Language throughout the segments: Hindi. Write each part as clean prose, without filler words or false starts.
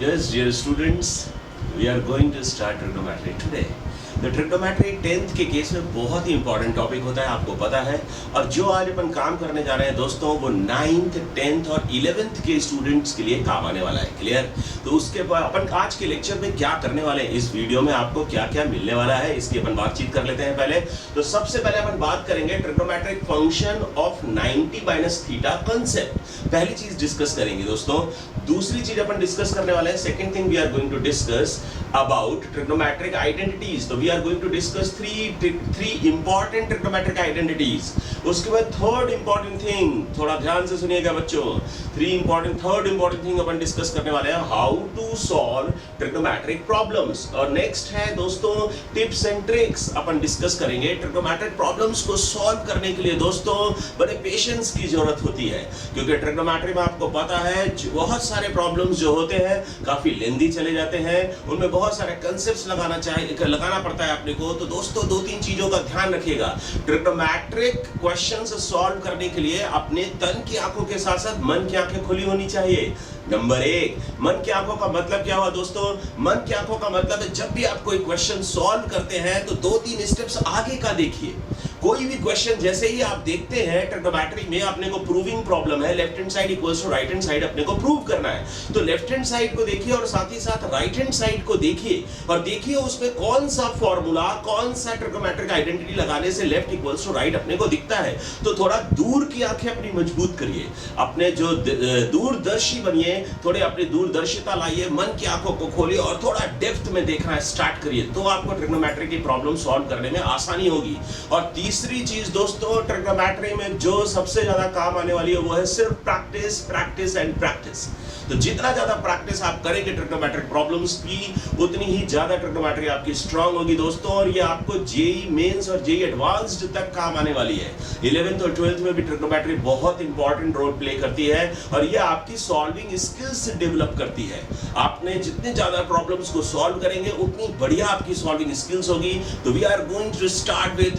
Yes, dear students, we are going to start trigonometry today. तो ट्रिग्नोमेट्री 10th के केस में बहुत ही इंपॉर्टेंट टॉपिक होता है, आपको पता है। और जो आज अपन काम करने जा रहे हैं दोस्तों, वो 9th, 10th और 11th के स्टूडेंट्स के लिए काम आने वाला है। क्लियर? तो उसके बाद अपन आज के लेक्चर में क्या करने वाले हैं, इस वीडियो में आपको क्या क्या मिलने वाला है, इसकी अपन बातचीत कर लेते हैं। पहले तो सबसे पहले अपन बात करेंगे trigonometric function of 90 minus theta concept. पहली चीज डिस्कस करेंगे दोस्तों। दूसरी चीज अपन डिस्कस करने वाले हैं, second thing we are going to discuss about trigonometric identities. तो we are going to discuss three important trigonometric identities. उसके बाद थर्ड इंपॉर्टेंट थिंग, थोड़ा ध्यान से सुनिएगा बच्चों, थर्ड इंपॉर्टेंट थिंग अपन डिस्कस करने वाले हैं, how to solve trigonometric problems. और नेक्स्ट है दोस्तों टिप्स एंड ट्रिक्स। अपन डिस्कस करेंगे ट्रिग्नोमेट्रिक प्रॉब्लम्स को सॉल्व करने के लिए दोस्तों बड़े पेशेंस की जरूरत होती है, क्योंकि ट्रिग्नोमेट्री में आपको पता है बहुत सारे प्रॉब्लम्स जो होते हैं काफी लेंदी चले जाते हैं, उनमें बहुत सारे कंसेप्ट्स लगाना पड़ता है अपने को। तो दोस्तों दो तीन चीजों का ध्यान रखिएगा। ट्रिग्नोमेट्रिक क्वेश्चंस सॉल्व करने के लिए अपने तन की आंखों के साथ साथ मन की आंखें खुली होनी चाहिए। नंबर एक, मन की आंखों का मतलब क्या हुआ दोस्तों? मन की आंखों का मतलब है जब भी आप कोई क्वेश्चन सॉल्व करते हैं तो दो तीन स्टेप्स आगे का देखिए। कोई भी क्वेश्चन जैसे ही आप देखते हैं ट्रिग्नोमेट्री में, अपने को प्रूविंग प्रॉब्लम है, left hand side equals to right hand side अपने को प्रूव करना है, तो लेफ्ट हैंड साइड को देखिए और साथ ही साथ राइट हैंड साइड को देखिए और देखिए उसमें कौन सा फॉर्मूला, कौन सा ट्रिग्नोमेट्रिक आइडेंटिटी लगाने से लेफ्ट इक्वल्स टू राइट अपने को दिखता है। तो थोड़ा दूर की आंखें अपनी मजबूत करिए, अपने जो दूरदर्शी बनिए, थोड़े अपनी दूरदर्शिता लाइए, मन की आंखों को खोलिए और थोड़ा डेप्थ में देखना स्टार्ट करिए, तो आपको ट्रिग्नोमेट्री की प्रॉब्लम सॉल्व करने में आसानी होगी। और तीसरी चीज दोस्तों, ट्रिग्नोमेट्री में जो सबसे ज्यादा काम आने वाली है वो है सिर्फ प्रैक्टिस, प्रैक्टिस एंड प्रैक्टिस। तो जितना ज्यादा प्रैक्टिस आप करेंगे ट्रिग्नोमेट्रिक प्रॉब्लम्स की, उतनी ही ज्यादा ट्रिग्नोमेट्री आपकी स्ट्रांग होगी दोस्तों। और ये आपको जेई मेंस और जेई एडवांस्ड तक काम आने वाली है। 11th और 12th में भी ट्रिग्नोमेट्री बहुत इंपॉर्टेंट रोल प्ले करती है और ये आपकी सॉल्विंग स्किल्स डेवलप करती है। आपने जितने ज्यादा प्रॉब्लम्स को सॉल्व करेंगे उतनी बढ़िया आपकी सॉल्विंग स्किल्स होगी। तो we are going to start with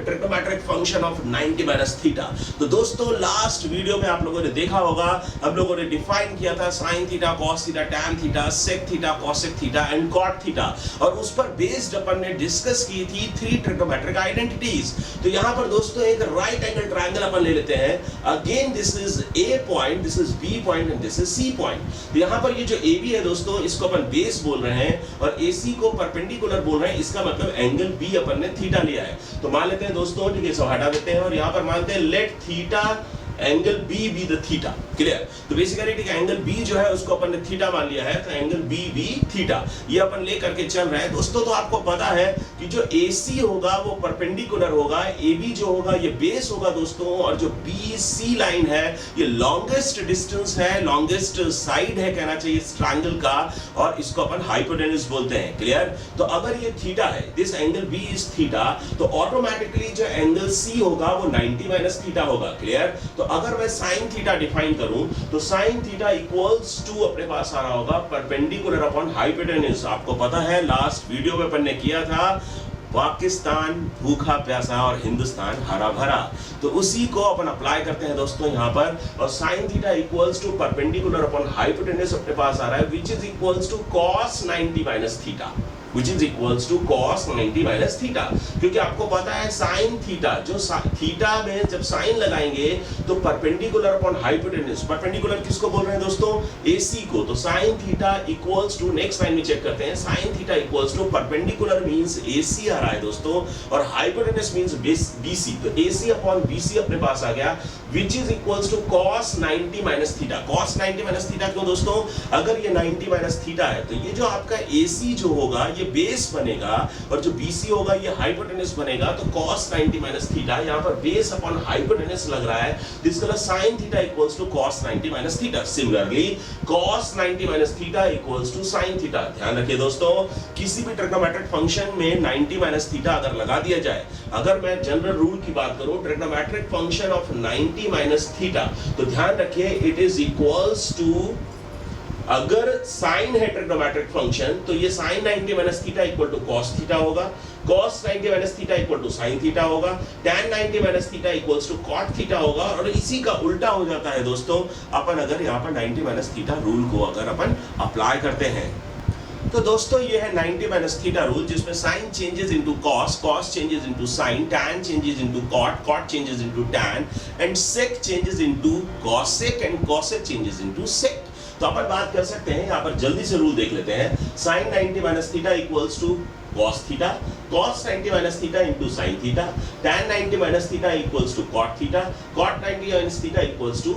trigonometric function of 90 minus theta. तो दोस्तों लास्ट वीडियो में आप लोगों ने देखा होगा, हम लोगों ने डिफाइन किया था sine theta, cos theta, tan theta, sec theta, cosec theta and cot theta, और उस पर बेस्ड अपन ने डिस्कस की थी 3 ट्रिग्नोमेट्रिक आइडेंटिटीज। तो यहां पर दोस्तों एक राइट एंगल ट्रायंगल अपन ले लेते हैं। Again this is A point, this is B point and this is C point. तो यहां पर ये जो ए बी है दोस्तों, इसको अपन बेस बोल रहे हैं और ए सी को परपेंडिकुलर बोल रहे हैं। इसका मतलब एंगल बी अपन ने थीटा लिया है। तो मान लेते हैं दोस्तों, ठीक है, सब हटा देते हैं और यहां पर मानते हैं let theta angle B be the theta. Clear? तो बेसिकली ठीक है, एंगल बी जो है उसको अपन ने थीटा मान लिया है, तो एंगल बी बी थीटा ये अपन ले करके चल रहे हैं दोस्तों। तो आपको पता है कि जो AC होगा वो परपेंडिकुलर होगा, AB जो होगा ये बेस होगा दोस्तों, और जो BC लाइन है ये लॉन्गेस्ट डिस्टेंस है, लॉन्गेस्ट साइड है कहना चाहिए इस ट्रायंगल का, और इसको अपन हाइपोटेन्यूज बोलते हैं। क्लियर? तो अगर ये थीटा है, this angle B is theta, तो ऑटोमेटिकली जो एंगल C होगा वो 90 माइनस थीटा होगा। क्लियर? तो अगर मैं साइन थीटा डिफाइन करूं तो साइन थीटा इक्वल्स टू अपने पास आ रहा होगा परपेंडिकुलर अपॉन हाइपोटेन्यूज। आपको पता है लास्ट वीडियो में अपन ने किया था पाकिस्तान भूखा प्यासा और हिंदुस्तान हरा भरा, तो उसी को अपन अप्लाई करते हैं दोस्तों यहाँ पर। और sine theta equals to perpendicular upon hypotenuse अपने पास आ रहा है, which is equals to cos 90 minus theta, which is equals to cos 90 minus theta। क्योंकि आपको पता है साइन थीटा, जो थीटा में जब साइन लगाएंगे तो परपेंडिकुलर अपॉन हाइपोटेन्यूज, परपेंडिकुलर किसको बोल रहे हैं दोस्तों? AC को। तो sine theta equals to, next line में चेक करते हैं, sine theta equals to perpendicular means AC आ रहा है दोस्तों, और हाइपोटेन्यूज मींस BC। तो AC अपॉन BC अपने पास आ गया, which is equals to cos 90 minus theta। cos 90 minus theta क्यों दोस्तों? अगर ये 90 माइनस थीटा है तो ये जो आपका AC जो होगा ये बेस बनेगा, और जो BC होगा ये हाइपोटेन्यूज बनेगा। तो cos 90 माइनस थीटा, यहाँ पर बेस अपॉन हाइपोटेन्यूज लग रहा है, जिसका मतलब sin theta equals to cos 90 minus theta. Similarly cos 90 minus theta equals to sin theta. ध्यान रखिए दोस्तों, किसी भी ट्रिग्नोमेट्रिक फंक्शन में 90 माइनस थीटा अगर लगा दिया जाए, अगर मैं जनरल रूल की बात करूं trigonometric function of 90 minus theta, तो ध्यान रखिए इट इज इक्वल्स टू अगर साइन है ट्रिग्नोमेट्रिक फंक्शन तो ये sine 90 minus theta equal to cos theta होगा, cos 90 minus theta equal to sine theta होगा, tan 90 minus theta equals to cot theta होगा। और इसी का उल्टा हो जाता है दोस्तों अपन अगर यहाँ पर 90 माइनस थीटा रूल को अगर अपन अप्लाई करते हैं। तो दोस्तों ये है 90 माइनस थीटा रूल, जिसमें sine changes into cos, cos changes into sine, tan changes into cot, cot changes into tan and sec changes into cosec and cosec changes into sec। तो अपन बात कर सकते हैं यहाँ पर जल्दी से रूल देख लेते हैं। Sine 90 minus theta equals to cos theta, cos 90 minus theta into sin theta, tan 90 minus theta equals to cot theta, cot 90 minus theta equals to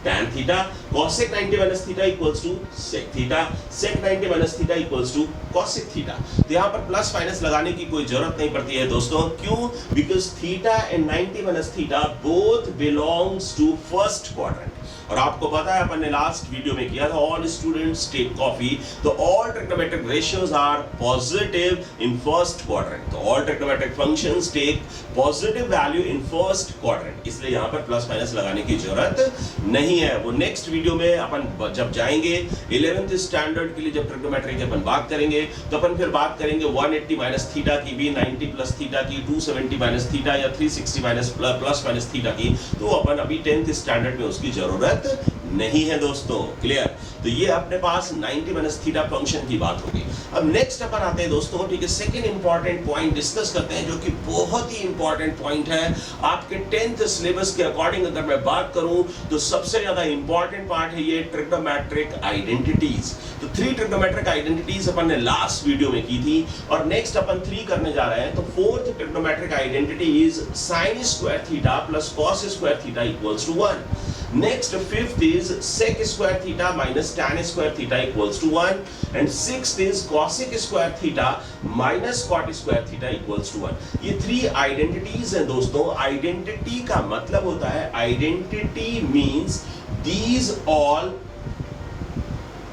tan theta, cosec 90 minus theta equals to sec theta, sec 90 minus theta equals to cosec theta. तो यहाँ पर प्लस माइनस लगाने की कोई जरूरत नहीं पड़ती है दोस्तों। क्यों? Because theta and 90 minus theta both belongs to first quadrant. और आपको पता है अपन ने लास्ट वीडियो में किया था ऑल स्टूडेंट्स टेक कॉफी, तो all trigonometric ratios are positive in first quadrant. तो all trigonometric functions take positive value in first quadrant, इसलिए यहाँ पर प्लस माइनस लगाने की जरूरत नहीं है। वो नेक्स्ट वीडियो में अपन जब जाएंगे 11th स्टैंडर्ड के लिए, जब ट्रिग्नोमेट्री की अपन बात करेंगे तो अपन फिर बात करेंगे 180 माइनस थीटा की भी, 90 प्लस थीटा की, 270 माइनस थीटा या 360 माइनस प्लस माइनस थीटा की। तो अपन अभी 10th स्टैंडर्ड में उसकी जरूरत नहीं है दोस्तों। क्लियर? तो ये अपने पास 90 माइनस थीटा फंक्शन की बात होगी। अब नेक्स्ट अपन आते हैं दोस्तों, ठीक है, सेकंड इंपॉर्टेंट पॉइंट डिस्कस करते हैं, जो कि बहुत ही इंपॉर्टेंट पॉइंट है आपके 10th सिलेबस के अकॉर्डिंग। अगर मैं बात करूं तो सबसे ज्यादा इंपॉर्टेंट पार्ट है ये ट्रिग्नोमेट्रिक आइडेंटिटीज। तो 3 ट्रिग्नोमेट्रिक आइडेंटिटीज अपन ने लास्ट वीडियो में की थी, और नेक्स्ट अपन 3 करने जा रहे हैं। तो 4th trigonometric identity is sin square theta plus cos square theta equals to 1। Next, 5th is sec square theta minus tan square theta equals to 1, and 6th is cosec square theta minus cot square theta equals to 1। ये 3 आइडेंटिटीज हैं दोस्तों। आइडेंटिटी का मतलब होता है, identity means these all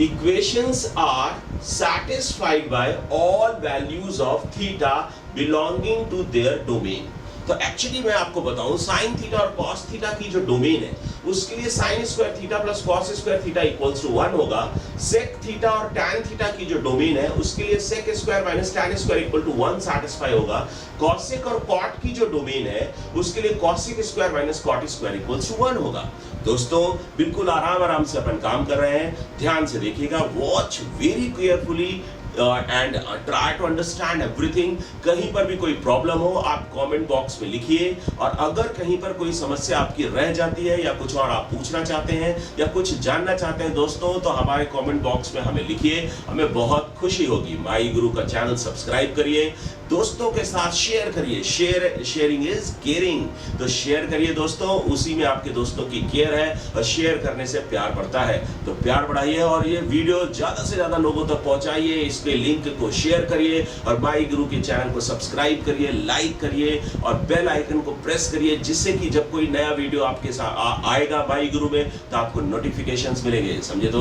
equations are satisfied by all values of theta belonging to their domain। तो एक्चुअली मैं आपको बताऊं, साइन थीटा और कॉस थीटा की जो डोमेन है उसके लिए sine square theta plus cos square theta equals to 1 होगा। सेक थीटा और टैन थीटा की जो डोमेन है उसके लिए sec square minus tan square equal to 1 satisfy होगा। कॉसेक और कॉट की जो डोमेन है उसके लिए cosec square minus cot square equals to 1 होगा। दोस्तों बिल्कुल आराम से अपन काम कर रहे हैं, ध्यान से देखिएगा, watch very carefully and try to understand everything. कहीं पर भी कोई प्रॉब्लम हो आप कमेंट बॉक्स में लिखिए, और अगर कहीं पर कोई समस्या आपकी रह जाती है या कुछ और आप पूछना चाहते हैं या कुछ जानना चाहते हैं दोस्तों, तो हमारे कमेंट बॉक्स में हमें लिखिए, हमें बहुत खुशी होगी। माई गुरु का चैनल सब्सक्राइब करिए, दोस्तों के साथ शेयर करिए, शेयरिंग इज केयरिंग। तो शेयर करिए दोस्तों, उसी में आपके दोस्तों की केयर है, और शेयर करने से प्यार बढ़ता है। तो प्यार बढ़ाइए और ये वीडियो ज्यादा से ज्यादा लोगों तक पहुंचाइए, इसके लिंक को शेयर करिए, और माई गुरु के चैनल को सब्सक्राइब करिए, लाइक करिए, और बेल आइकन को प्रेस करिए, जिससे कि जब कोई नया वीडियो आपके साथ आएगा माई गुरु में तो आपको नोटिफिकेशंस मिलेंगे। समझे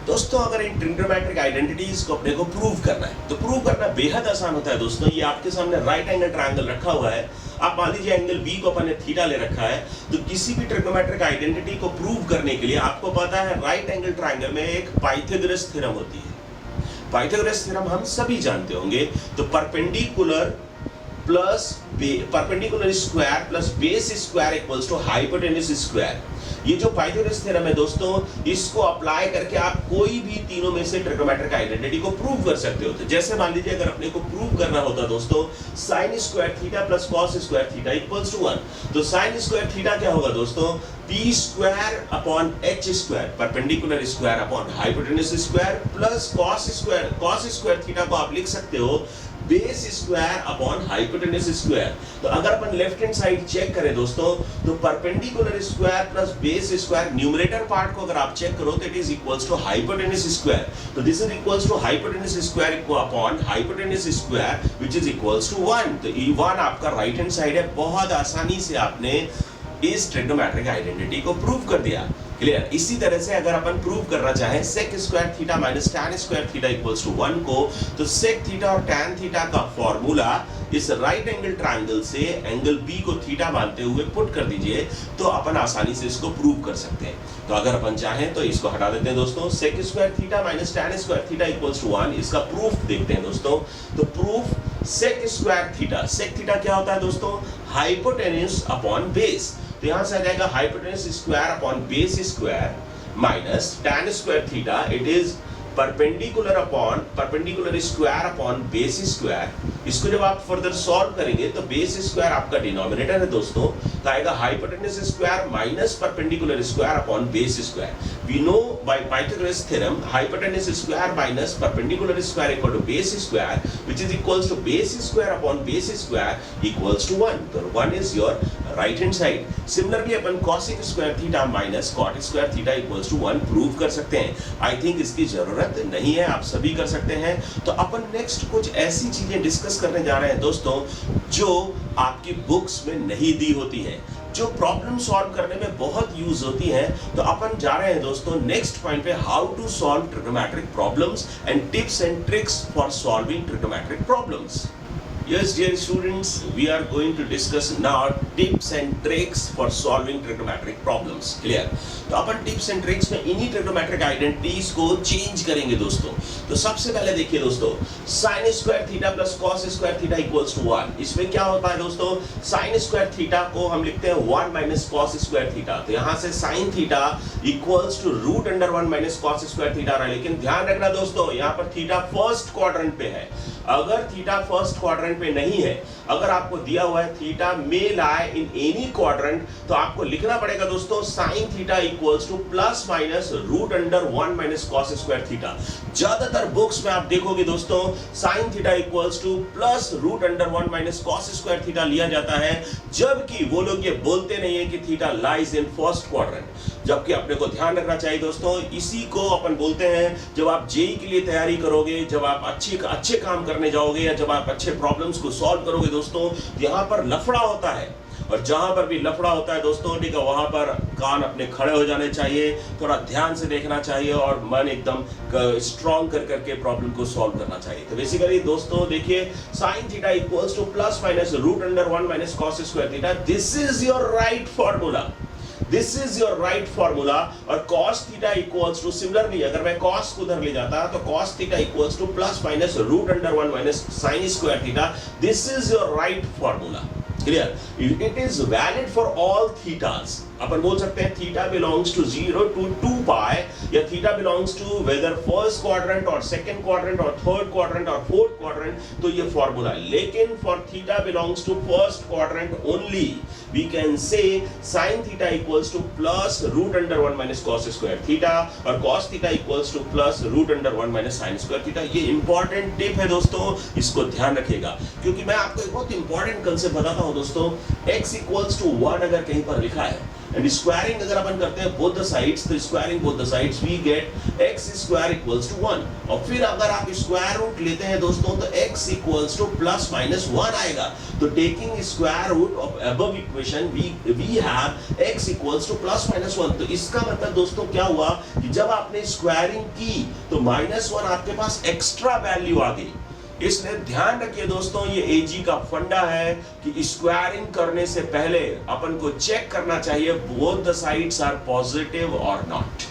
दोस्तों अगर इन ट्रिग्नोमेट्रिक आइडेंटिटीज को अपने को प्रूव करना है तो प्रूव करना बेहद आसान होता है दोस्तों। ये आपके सामने राइट एंगल ट्रायंगल रखा हुआ है, आप मान लीजिए एंगल बी को अपन ने थीटा ले रखा है। तो किसी भी ट्रिग्नोमेट्रिक आइडेंटिटी को प्रूव करने के लिए आपको पता है राइट एंगल ट्रायंगल में एक पाइथागोरस थ्योरम होती है। पाइथागोरस थ्योरम हम सभी जानते होंगे। तो perpendicular square plus base square equals to hypotenuse square. ये जो पाइथागोरस थ्योरम है दोस्तों, इसको अप्लाई करके आप कोई भी तीनों में से ट्रिग्नोमेट्रिक आइडेंटिटी को प्रूव कर सकते हो। तो जैसे मान लीजिए अगर अपने को प्रूव करना होता दोस्तों sin square theta plus cos square theta equals to 1, तो sin स्क्वायर थीटा क्या होगा दोस्तों, p square upon h square, perpendicular square upon hypotenuse square, plus cos square theta को आप लिख सकते हो base square upon hypotenuse square. तो अगर अपन लेफ्ट हैंड साइड चेक करें दोस्तों, तो perpendicular square plus base square, numerator part को अगर आप चेक करो तो it is equals to hypotenuse square. तो this is equals to hypotenuse square upon hypotenuse square which is equals to 1। तो E1 आपका राइट हैंड साइड है। बहुत आसानी से आपने इस ट्रिग्नोमेट्रिक आइडेंटिटी को प्रूव कर दिया। क्लियर? इसी तरह से अगर अपन प्रूव करना चाहें sec square theta minus tan square theta equals to 1 को, तो सेक थीटा और टैन थीटा का फॉर्मूला इस राइट एंगल ट्रायंगल से एंगल बी को थीटा मानते हुए पुट कर दीजिए, तो अपन आसानी से इसको प्रूव कर सकते हैं। तो अगर अपन चाहें तो इसको हटा देते हैं दोस्तों, sec square theta minus tan square theta equals to 1। इसका प्रूफ देखते हैं दोस्तों। तो proof sec square theta, sec theta क्या होता है दोस्तों? Hypotenuse upon base. तो यहां से आ जाएगा hypotenuse square upon base square minus tan square theta, it is perpendicular square upon base square. इसको जब आप फर्दर सॉल्व करेंगे तो बेस स्क्वायर आपका डिनोमिनेटर है दोस्तों, तो आएगा hypotenuse square minus perpendicular square upon base square. We know by Pythagoras theorem hypotenuse square minus perpendicular square equal to base square, which is equals to base square upon base square equals to 1। तो 1 is your right hand side. Similarly अपन cosec square theta minus cot square theta equals to 1 prove कर सकते हैं। आई थिंक इसकी जरूरत नहीं है, आप सभी कर सकते हैं। तो अपन नेक्स्ट कुछ ऐसी चीजें डिस्कस करने जा रहे हैं दोस्तों जो आपकी बुक्स में नहीं दी होती हैं, जो प्रॉब्लम सॉल्व करने में बहुत यूज होती हैं। तो अपन जा रहे हैं दोस्तों नेक्स्ट पॉइंट पे, how to solve trigonometric problems and tips and tricks for solving trigonometric problems. Yes, dear students, we are going to discuss now tips and tricks for solving trigonometric problems. Clear? तो अपन टिप्स एंड ट्रिक्स में इन्हीं ट्रिग्नोमेट्रिक आइडेंटिटीज को चेंज करेंगे दोस्तों। तो सबसे पहले देखिए दोस्तों, sin square theta plus cos square theta equals to 1। इसमें क्या होता है दोस्तों? sin स्क्वायर थीटा को हम लिखते हैं 1 माइनस cos स्क्वायर थीटा। तो यहाँ से sin theta equals to root under 1 minus cos square theta रहा है। लेकिन ध्यान रखना दोस्तों, यहाँ पर थीटा फर्स्ट क्वाड्रेंट पे है। अगर थीटा फर्स्ट क्वाड्रेंट पे नहीं है, अगर आपको दिया हुआ है theta may lie in any quadrant, तो आपको लिखना पड़ेगा दोस्तों sin theta equals to plus minus root under 1 minus cos square theta. ज्यादातर बुक्स में आप देखोगे दोस्तों sin theta equals to plus root under 1 minus cos square theta लिया जाता है, जबकि वो लोग ये बोलते नहीं है कि theta lies in first quadrant. जबकि अपने को ध्यान रखना चाहिए दोस्तों, इसी को अपन बोलते हैं जब आप जेई के लिए तैयारी करोगे, जब आप अच्छे काम करने जाओगे या जब आप अच्छे प्रॉब्लम्स को सॉल्व करोगे दोस्तों, यहाँ पर लफड़ा होता है। और जहां पर भी लफड़ा होता है दोस्तों, ठीक है, वहां पर कान अपने खड़े हो जाने चाहिए, थोड़ा ध्यान से देखना चाहिए और मन एकदम स्ट्रॉन्ग कर करके प्रॉब्लम को सॉल्व करना चाहिए। तो बेसिकली दोस्तों देखिए, sin theta equals to plus minus root under 1 minus cos square theta, this is your right formula. This is your right formula. और cos theta equals to, similarly अगर मैं cos को उधर ले जाता तो cos theta equals to plus minus root under 1 minus sin square theta, this is your right formula. Clear? It is valid for all thetas. अपन बोल सकते हैं theta belongs to 0 to 2 pi, या theta belongs to whether first quadrant और सेकंड क्वाड्रेंट और थर्ड क्वाड्रेंट और फोर्थ क्वाड्रेंट, तो ये फॉर्मूला। लेकिन for theta belongs to first quadrant only, we can say sin theta equals to plus root under 1 minus cos square theta और cos theta equals to plus root under 1 minus sin square theta. ये इंपॉर्टेंट टिप है दोस्तों, इसको ध्यान रखिएगा, क्योंकि मैं आपको एक बहुत इंपॉर्टेंट कंसेप्ट बताता हूं दोस्तों। x इक्वल्स टू 1 अगर कहीं पर लिखा है एंड स्क्वायरिंग अगर अपन करते हैं बोथ द साइड्स, तो squaring both the sides we get x square equals to 1। और फिर अगर आप स्क्वायर रूट लेते हैं दोस्तों, तो x equals to plus minus 1 आएगा। तो taking square root of above equation we have x equals to plus minus 1। तो इसका मतलब दोस्तों क्या हुआ कि जब आपने स्क्वायरिंग की तो माइनस 1 आपके पास एक्स्ट्रा वैल्यू आ गई। इसलिए ध्यान रखिए दोस्तों, ये एजी का फंडा है कि स्क्वायरिंग करने से पहले अपन को चेक करना चाहिए both the sides are positive और नॉट।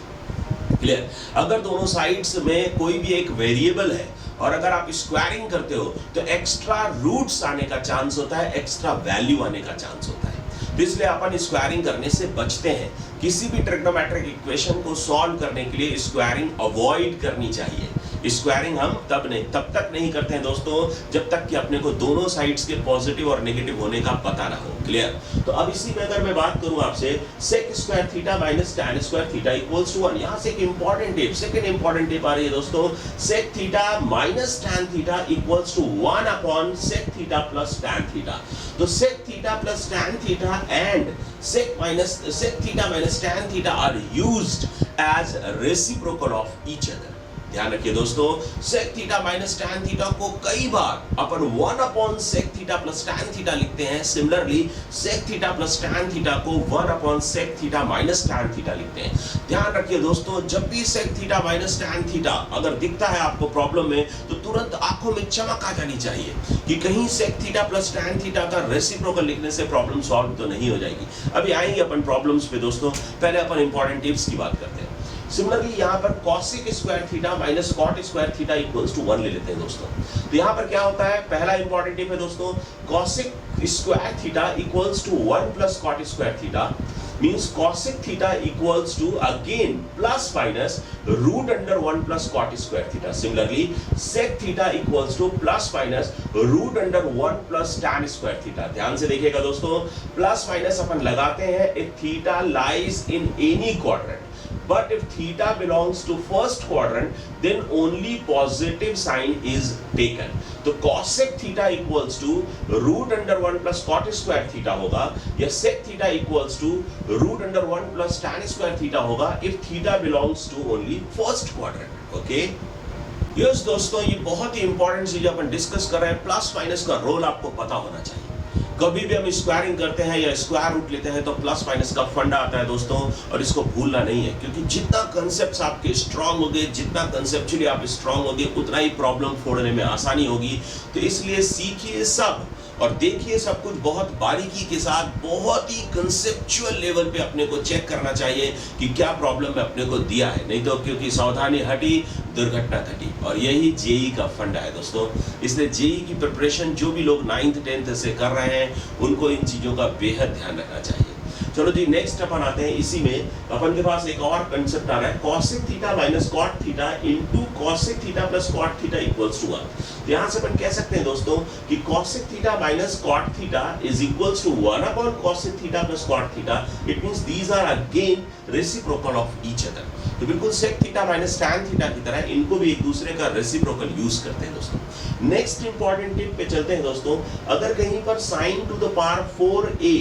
क्लियर? अगर दोनों साइड्स में कोई भी एक वेरिएबल है और अगर आप स्क्वायरिंग करते हो तो एक्स्ट्रा रूट्स आने का चांस होता है, एक्स्ट्रा वैल्यू आने का चांस होता है। तो इसलिए अपन स्क्वायरिंग करने से बचते हैं। किसी भी ट्रिग्नोमेट्रिक इक्वेशन को सॉल्व करने के लिए स्क्वायरिंग अवॉइड करनी चाहिए। स्क्वायरिंग हम तब तक नहीं करते हैं दोस्तों जब तक कि अपने को दोनों साइड्स के पॉजिटिव और नेगेटिव होने का पता ना हो। क्लियर? तो अब इसी में अगर मैं बात करूं आपसे, sec square theta minus tan square theta equals to 1। यहां से एक important tip, second important tip आ रही है दोस्तों, sec theta minus tan theta equals to 1 upon sec theta plus tan theta. तो sec theta plus tan theta and sec theta minus tan theta are used as reciprocal of each other. ध्यान रखिए दोस्तों, sec theta minus tan theta को कई बार अपन 1 upon sec theta plus tan theta लिखते हैं। Similarly sec theta plus tan theta को 1 upon sec theta minus tan theta लिखते हैं। ध्यान रखिए दोस्तों, जब भी sec theta minus tan theta अगर दिखता है आपको प्रॉब्लम में, तो तुरंत आंखों में चमक आ जानी चाहिए कि कहीं sec theta plus tan theta का रेसिप्रोकल लिखने से प्रॉब्लम सॉल्व तो नहीं हो जाएगी। अभी आएंगे अपन प्रॉब्लम्स पे दोस्तों, पहले अपन इंपॉर्टेंट टिप्स की बात करते हैं। सिमिलरली यहाँ पर cosec square theta minus cot square theta equals to 1 ले लेते हैं दोस्तों। तो यहाँ पर क्या होता है, पहला इंपॉर्टेंट टिप है दोस्तों, cosec square theta equals to 1 plus cot square theta means cosec theta equals to again plus minus root under 1 plus cot square theta. Similarly sec theta equals to plus minus root under 1 plus tan square theta. ध्यान से देखिएगा दोस्तों, प्लस माइनस अपन लगाते हैं if theta lies in any quadrant. But if theta belongs to first quadrant, then only positive sign is taken. तो cosec theta equals to root under 1 plus cot square theta होगा, या sec theta equals to root under 1 plus tan square theta होगा if theta belongs to only first quadrant. Okay? Yes दोस्तों, ये बहुत ही इंपॉर्टेंट चीज अपन डिस्कस कर रहे हैं। प्लस माइनस का रोल आपको पता होना चाहिए। कभी भी हम स्क्वायरिंग करते हैं या स्क्वायर रूट लेते हैं तो प्लस माइनस का फंडा आता है दोस्तों, और इसको भूलना नहीं है, क्योंकि जितना कंसेप्ट्स आपके स्ट्रांग होंगे, जितना कंसेप्चुअली आप स्ट्रांग होंगे, उतना ही प्रॉब्लम फोड़ने में आसानी होगी। तो इसलिए सीखिए सब और देखिए सब कुछ बहुत बारीकी के साथ, बहुत ही कंसेप्चुअल लेवल पे अपने को चेक करना चाहिए कि क्या प्रॉब्लम में अपने को दिया है, नहीं तो क्योंकि सावधानी हटी दुर्घटना घटी। और यही जेई का फंडा है दोस्तों। इसलिए जेई की प्रिपरेशन जो भी लोग 9th 10th से कर रहे हैं, उनको इन चीज़ों का बेहद ध्यान रखना चाहिए। चलो जी, नेक्स्ट अपन आते हैं। इसी में अपन के पास एक और कंसेप्ट आ रहा है, cosec theta minus cot theta into cosec theta plus cot theta equals to 1। यहाँ से अपन कह सकते हैं दोस्तों कि cosec theta minus cot theta is equals to 1 upon cosec theta plus cot theta. It means these are again reciprocal of each other. तो बिल्कुल sec theta minus tan theta की तरह इनको भी एक दूसरे का रेसिप्रोकल यूज करते हैं दोस्तों। नेक्स्ट इंपॉर्टेंट टिप पे चलते हैं दोस्तों। अगर कहीं पर sin to the power 4a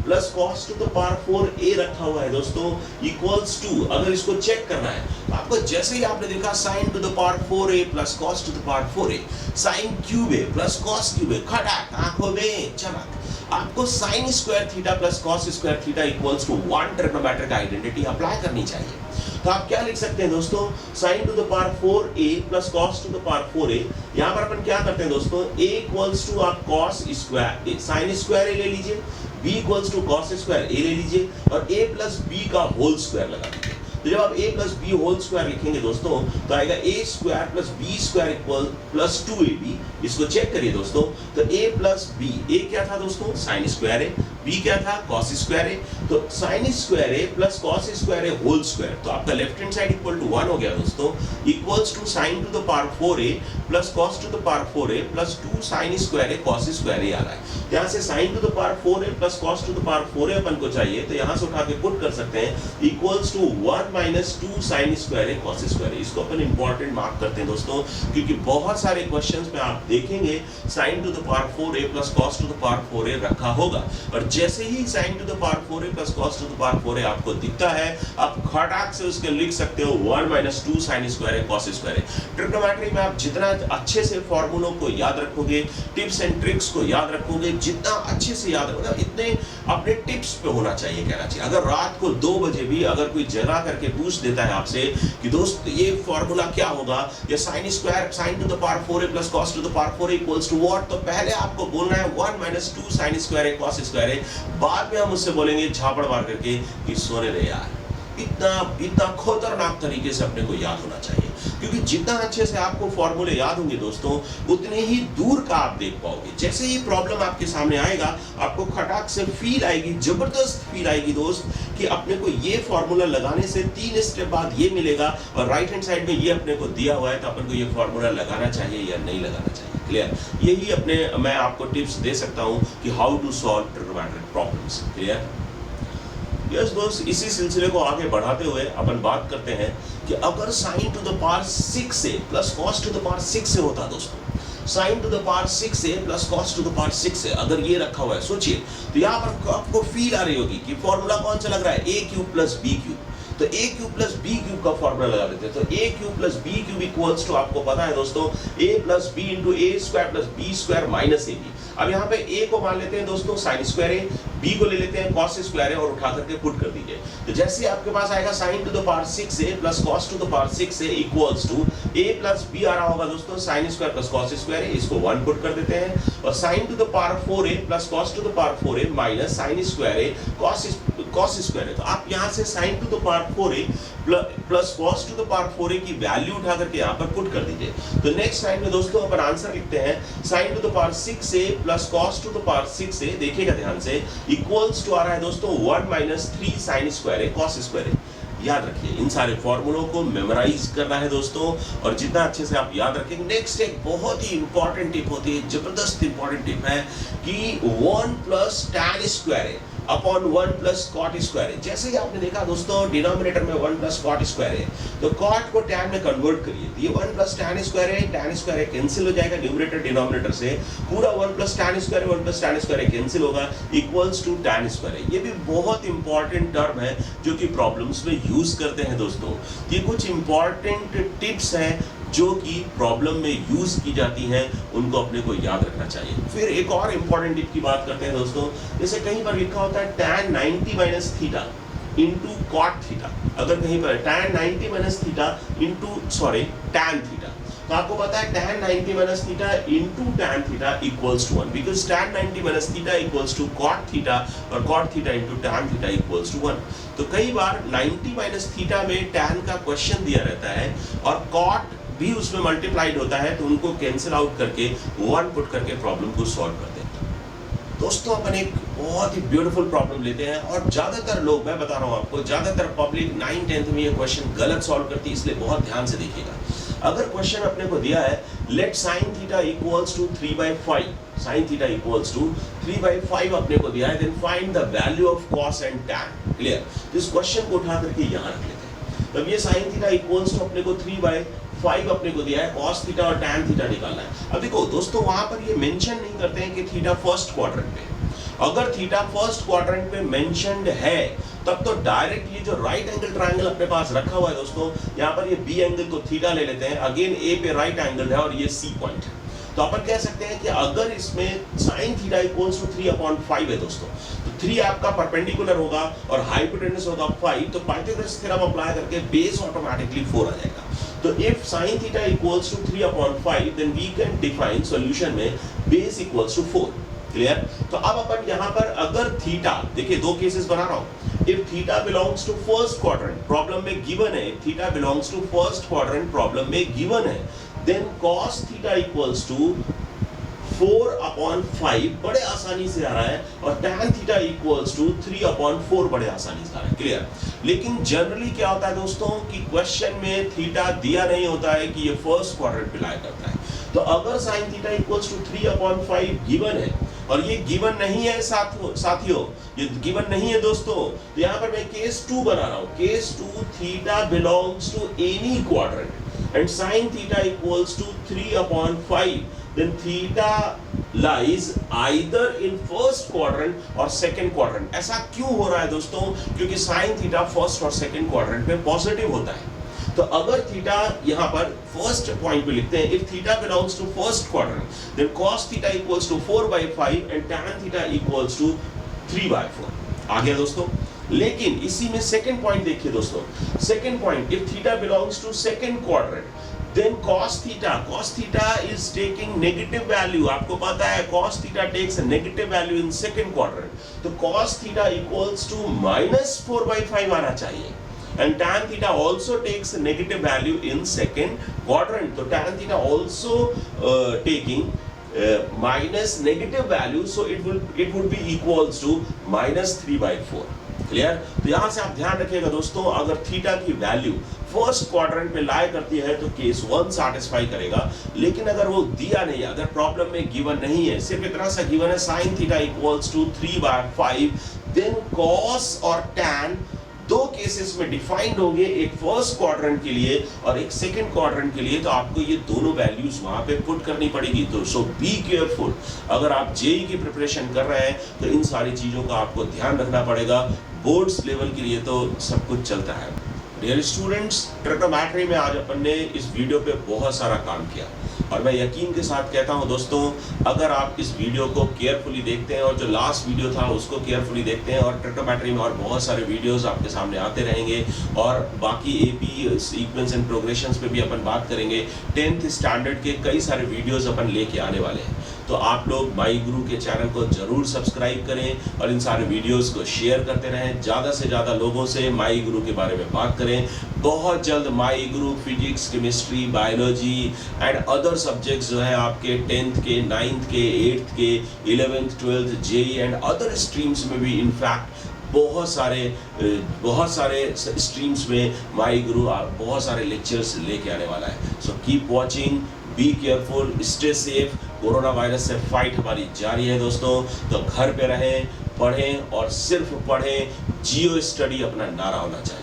plus cos to the power 4a रखा हुआ है दोस्तों इक्वल्स टू, अगर इसको चेक करना है तो आपको जैसे ही आपने देखा sin to the power 4a plus cos to the power 4a, sin cube a plus cos cube a, खटाक आंखों में चमक। आपको sin square theta plus cos square theta equals to 1 trigonometric identity apply करनी चाहिए। तो आप क्या लिख सकते हैं दोस्तों, sin to the power 4a plus cos to the power 4a। यहाँ पर अपन क्या करते हैं दोस्तों, a इक्वल्स टू आप cos square sin square a ले लीजिए, b equals to cos square a ले लीजिए, और a प्लस b का होल स्क्वायर लगा दीजिए। तो जब आप a plus b whole square लिखेंगे दोस्तों, तो आएगा a square plus b square equal plus 2ab। इसको चेक करिए दोस्तों, तो a प्लस b, a क्या था दोस्तों, sin स्क्वायर a, b क्या था, cos स्क्वायर a। तो sin square a plus cos square a whole square, तो आपका left hand side equal to 1 हो गया दोस्तों, equals to sin to the power 4a plus cos to the power 4a plus 2 sin square a cos square a आ रहा है। यहाँ से sin to the power 4a plus cos to the power 4a अपन को चाहिए, तो यहाँ से उठा के पुट कर सकते हैं equals to 1 minus 2 sin square a cos square a। इसको अपन इंपॉर्टेंट मार्क करते हैं दोस्तों, क्योंकि बहुत सारे क्वेश्चंस में आप देखेंगे sin to the power 4a plus cos to the power 4a रखा होगा, और जैसे ही sin to the power 4a plus cos to the power 4a आपको दिखता है, आप खटाक से उसके लिख सकते हो 1 minus 2 sin square a cos square a। Trigonometry में आप जितना अच्छे से फॉर्मूलों को याद रखोगे, टिप्स एंड ट्रिक्स को याद रखोगे, जितना अच्छे से याद रखोगे, इतने अपने टिप्स पे होना चाहिए, कहना चाहिए। अगर रात को 2 बजे भी अगर कोई जगा करके पूछ देता है आपसे कि दोस्त ये फॉर्मूला क्या होगा, या sin square sin to the power 4a plus cos to the power 4a equals to what, तो पहले आपको बोलना है 1 minus 2 sin square a cos square a। बाद में हम उससे बोलेंगे झापड़ मार करके कि सोने दे यार। इतना खतरनाक तरीके से अपने को याद होना चाहिए, क्योंकि जितना अच्छे से आपको फॉर्मूले याद होंगे दोस्तों, उतने ही दूर का आप देख पाओगे। जैसे ही प्रॉब्लम आपके सामने आएगा, आपको खटाक से फील आएगी, जबरदस्त फील आएगी दोस्त, कि अपने को ये फॉर्मूला लगाने से 3 स्टेप बाद ये मिलेगा, और राइट हैंड साइड में ये अपने को दिया हुआ है, तो अपन को ये फॉर्मूला लगाना चाहिए या नहीं लगाना चाहिए। क्लियर? यही मैं आपको टिप्स दे सकता हूँ कि how to solve trigonometric problems. Clear? Yes दोस्त, इसी सिलसिले को आगे बढ़ाते हुए अपन बात करते हैं कि अगर sin to the power 6a plus cos to the power 6 से होता दोस्तों, sin to the power 6a plus cos to the power 6 से अगर ये रखा हुआ है, सोचिए, तो यहाँ पर आपको फील आ रही होगी कि फॉर्मूला कौन सा लग रहा है, a cube plus b cube. तो A cube plus B cube का फॉर्मूला लगा देते हैं। तो A cube plus B cube equals to, आपको पता है दोस्तों, A plus B into A square plus B square minus A B. अब यहाँ पे ए को मान लेते हैं दोस्तों साइन स्क्वायर ए, बी को ले लेते हैं कॉस स्क्वायर ए और उठा करके पुट कर दीजिए। तो जैसे आपके पास आएगा sine to the power 6a plus cos to the power 6a equals to a plus b आ रहा होगा दोस्तों sine square plus cos square है, इसको 1 पुट कर देते हैं, और sine to the power 4a plus cos to the power 4a minus sine square a cos square है। तो आप यहाँ से sine to the power 4a plus cos to the power 4a की वैल्यू उठा करके यहाँ पर पुट कर दीजिए। तो नेक्स्ट टाइम में दोस्तों अपन आंसर लिखते हैं sign to the power 6a plus cos to the power 6a, देखिएगा ध्यान से, इक्वल्स टू आ रहा है दोस्तों 1 माइनस 3 साइन स्क्वायर है कॉस स्क्वायर है। याद रखिए इन सारे फॉर्मूलों को मेमोराइज करना है दोस्तों, और जितना अच्छे से आप याद रखेंगे। नेक्स्ट एक बहुत ही इंपॉर्टेंट टिप होती है, जबरदस्त इंपॉर्टेंट टिप है कि 1 प्लस tan स्क्वायर है अपॉन 1 प्लस कॉट स्क्वायर है। जैसे ही आपने देखा दोस्तों डिनोमिनेटर में 1 प्लस कॉट स्क्वायर है, तो कॉट को tan में कन्वर्ट करिए, तो ये 1 प्लस tan स्क्वायर है, tan स्क्वायर है कैंसिल हो जाएगा न्यूमरेटर डिनोमिनेटर से, पूरा 1 प्लस tan स्क्वायर है, 1 प्लस tan स्क्वायर है कैंसिल होगा, इक्वल्स टू tan स्क्वायर है। ये भी बहुत इंपॉर्टेंट टर्म है जो कि प्रॉब्लम्स में यूज करते हैं दोस्तों। ये कुछ इंपॉर्टेंट टिप्स हैं जो कि प्रॉब्लम में यूज की जाती हैं, उनको अपने को याद रखना चाहिए। फिर एक और इंपॉर्टेंट टिप की बात करते हैं दोस्तों, जैसे कहीं पर लिखा होता है tan 90 minus theta into cot theta, अगर कहीं पर tan 90 minus theta into tan theta, तो आपको पता है tan 90 minus theta into tan theta equals to 1, because tan 90 minus theta equals to cot theta और cot theta into tan theta equals to 1। तो कई बार 90 माइनस थीटा में tan का क्वेश्चन दिया रहता है और कॉट भी उसमें मल्टीप्लाइड होता है, तो उनको कैंसिल आउट करके 1 पुट करके प्रॉब्लम को सॉल्व करते हैं। दोस्तों अपन एक बहुत ही ब्यूटीफुल प्रॉब्लम लेते हैं, और ज्यादातर लोग, मैं बता रहा हूं आपको, ज्यादातर पब्लिक 9th 10th में ये क्वेश्चन गलत सॉल्व करती है, इसलिए बहुत ध्यान से देखिएगा। अगर क्वेश्चन अपने को दिया है let sine theta equals to 3/5, sine theta equals to 3/5 अपने को दिया है, then find the value of cos and tan. Clear? इस क्वेश्चन को उठा करके यहाँ रख लेते हैं। तब ये साइन थीटा इक्वल्स टू अपने को 3/5 अपने को दिया है, cos थीटा और tan थीटा निकालना है। अब देखो दोस्तों वहां पर ये मेंशन नहीं करते हैं कि थीटा फर्स्ट क्वाड्रेंट पे, अगर थीटा फर्स्ट क्वाड्रेंट पे मेंशन्ड है तब तो डायरेक्ट ये जो राइट एंगल ट्रायंगल अपने पास रखा हुआ है दोस्तों, यहाँ पर ये बी एंगल को थीटा ले लेते हैं, अगेन ए पे राइट एंगल है और ये सी पॉइंट है, तो अपन कह सकते हैं कि अगर इसमें साइन थीटा इक्वल्स टू 3/5 है दोस्तों, तो 3 आपका परपेंडिकुलर होगा और हाइपोटेनस होगा 5, तो पाइथागोरस थ्योरम अप्लाई करके बेस ऑटोमेटिकली 4 आ जाएगा। तो if sin theta equals to 3/5 then we can define solution में बेस इक्वल्स टू 4। क्लियर? तो अब अपन यहाँ पर अगर थीटा, देखिए दो केसेस बना रहा हूं, if theta belongs to first quadrant, problem में गिवन है theta belongs to first quadrant, problem में गिवन है, then cos theta equals to 4/5 बड़े आसानी से आ रहा है, और tan थीटा इक्वल्स टू 3/4 बड़े आसानी से आ रहा है। क्लियर? लेकिन जनरली क्या होता है दोस्तों कि क्वेश्चन में थीटा दिया नहीं होता है कि ये फर्स्ट क्वाड्रेंट पे लाई करता है, तो अगर sin theta equals to 3/5 given है, और ये गिवन नहीं है साथियों, ये गिवन नहीं है दोस्तों, तो यहाँ पर मैं केस 2 बना रहा हूँ, case 2 theta belongs to any quadrant and sin theta equals to 3/5, then theta lies either in first quadrant or second quadrant। ऐसा क्यों हो रहा है दोस्तों? क्योंकि sin थीटा फर्स्ट और सेकंड क्वाड्रेंट में पॉजिटिव होता है। तो अगर थीटा यहाँ पर फर्स्ट पॉइंट पे लिखते हैं, if theta belongs to first quadrant then cos theta equals to 4/5 and tan theta equals to 3/4। आ गया दोस्तों? लेकिन इसी में सेकंड पॉइंट देखिए दोस्तों, second point, if theta belongs to second quadrant then cos theta is taking negative value। आपको पता है cos theta takes a negative value in second quadrant, तो cos theta equals to -4/5 आना चाहिए, and tan theta also takes a negative value in second quadrant, तो tan theta also taking minus negative value, so it would be equals to -3/4। Clear? तो यहां से आप ध्यान रखिएगा दोस्तों, अगर थीटा की वैल्यू फर्स्ट क्वाड्रेंट में लाई करती है तो केस 1 सैटिस्फाई करेगा, लेकिन अगर वो दिया नहीं है, अगर प्रॉब्लम में गिवन नहीं है, सिर्फ इतना सा गिवन है sin theta equals to 3/5, then cos और tan दो केसेस में डिफाइंड होंगे, एक फर्स्ट क्वाड्रेंट के लिए और एक सेकंड क्वाड्रेंट के लिए, तो आपको ये दोनों वैल्यूज वहां पे पुट करनी पड़ेगी। तो सो बी केयरफुल, अगर आप जेई की प्रिपरेशन कर रहे हैं तो इन सारी चीजों का आपको ध्यान रखना पड़ेगा। बोर्ड्स लेवल के लिए तो सब कुछ चलता है। डियर स्टूडेंट्स, ट्रिग्नोमेट्री में आज अपन ने इस वीडियो पे बहुत सारा काम किया और मैं यकीन के साथ कहता हूं दोस्तों, अगर आप इस वीडियो को केयरफुली देखते हैं और जो लास्ट वीडियो था उसको केयरफुली देखते हैं और ट्रिग्नोमेट्री में और बहुत सारे वीडियोस आपके सामने आते रहेंगे और बाकी एपी सीक्वेंस एंड प्रोग्रेशंस पे भी अपन बात करेंगे। 10th स्टैंडर्ड के कई सारे वीडियोस अपन लेके आने वाले हैं, तो आप लोग माई गुरु के चैनल को जरूर सब्सक्राइब करें और इन सारे वीडियोस को शेयर करते रहें। ज़्यादा से ज़्यादा लोगों से माई गुरु के बारे में बात करें। बहुत जल्द माई गुरु physics, chemistry, biology and other subjects जो है आपके 10th के, 9th के, 8th के, 11th, 12th, JEE and other streams में भी इनफैक्ट बहुत सारे स्ट्रीम्स में माई गुरु बहुत सारे लेक्चर्स लेके आने वाला है। So keep watching, be careful, stay safe. Corona virus से फाइट हमारी जारी है दोस्तों, तो घर पे रहें, पढ़ें और सिर्फ पढ़ें। जियो स्टडी अपना नारा होना चाहिए।